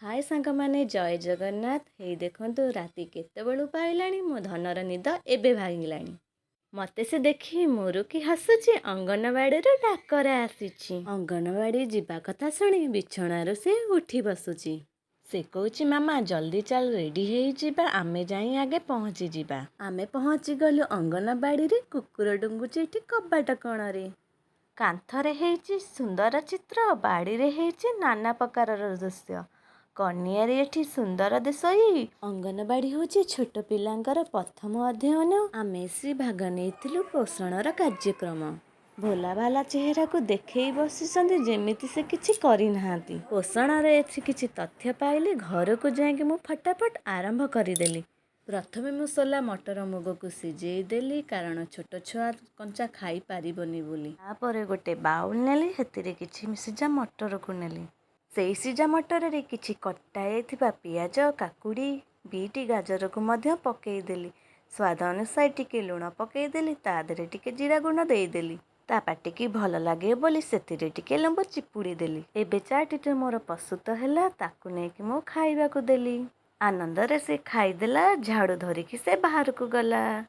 ହାଏ ସାଙ୍ଗମାନେ, ଜୟ ଜଗନ୍ନାଥ। ହେଇ ଦେଖନ୍ତୁ ରାତି କେତେବେଳୁ ପାଇଲାଣି, ମୋ ଧନର ନିଦ ଏବେ ଭାଙ୍ଗିଲାଣି। ମତେ ସେ ଦେଖି ମୁରୁକି ହସୁଛି। ଅଙ୍ଗନବାଡ଼ିରୁ ଡାକରା ଆସିଛି। ଅଙ୍ଗନବାଡ଼ି ଯିବା କଥା ଶୁଣି ବିଛଣାରୁ ସେ ଉଠି ବସୁଛି। ସେ କହୁଛି, ମାମା ଜଲ୍ଦି ଚାଲ, ରେଡ଼ି ହେଇଯିବା, ଆମେ ଯାଇ ଆଗେ ପହଞ୍ଚିଯିବା। ଆମେ ପହଞ୍ଚିଗଲୁ ଅଙ୍ଗନବାଡ଼ିରେ। କୁକୁର ଡୁଙ୍ଗୁଛି ଏଠି କବାଟ କଣରେ। କାନ୍ଥରେ ହେଇଛି ସୁନ୍ଦର ଚିତ୍ର, ବାଡ଼ିରେ ହେଇଛି ନାନା ପ୍ରକାରର ଦୃଶ୍ୟ। କନିଆରୀ ଏଠି ସୁନ୍ଦର ଶୋଇ। ଅଙ୍ଗନବାଡ଼ି ହେଉଛି ଛୋଟ ପିଲାଙ୍କର ପ୍ରଥମ ଅଧ୍ୟୟନ। ଆମେ ସେ ଭାଗ ନେଇଥିଲୁ ପୋଷଣର କାର୍ଯ୍ୟକ୍ରମ। ଭୋଲା ଭାଲା ଚେହେରାକୁ ଦେଖେଇ ବସିଛନ୍ତି ଯେମିତି ସେ କିଛି କରିନାହାନ୍ତି। ପୋଷଣରେ ଏଠି କିଛି ତଥ୍ୟ ପାଇଲି। ଘରକୁ ଯାଇକି ମୁଁ ଫଟାଫଟ ଆରମ୍ଭ କରିଦେଲି। ପ୍ରଥମେ ମୁଁ ସୋଲା ମଟର ମୁଗକୁ ସିଝେଇ ଦେଲି, କାରଣ ଛୋଟ ଛୁଆ କଞ୍ଚା ଖାଇପାରିବନି ବୋଲି। ତାପରେ ଗୋଟେ ବାଉଲ୍ ନେଲି, ସେଥିରେ କିଛି ସିଝା ମଟରକୁ ନେଲି। ସେଇ ସିଝା ମଟରରେ କିଛି କଟା ହେଇଥିବା ପିଆଜ, କାକୁଡ଼ି, ବିଟ୍, ଗାଜରକୁ ମଧ୍ୟ ପକେଇଦେଲି। ସ୍ୱାଦ ଅନୁସାରେ ଟିକେ ଲୁଣ ପକେଇଦେଲି। ତା ଦେହରେ ଟିକେ ଜିରା ଗୁଣ୍ଡ ଦେଇଦେଲି। ତା ପାଟିକି ଭଲ ଲାଗେ ବୋଲି ସେଥିରେ ଟିକେ ଲେମ୍ବୁ ଚିପୁଡ଼ି ଦେଲି। ଏବେ ଚା'ଟିଟେ ମୋର ପ୍ରସ୍ତୁତ ହେଲା। ତାକୁ ନେଇକି ମୁଁ ଖାଇବାକୁ ଦେଲି। ଆନନ୍ଦରେ ସେ ଖାଇଦେଲା। ଝାଡ଼ୁ ଧରିକି ସେ ବାହାରକୁ ଗଲା।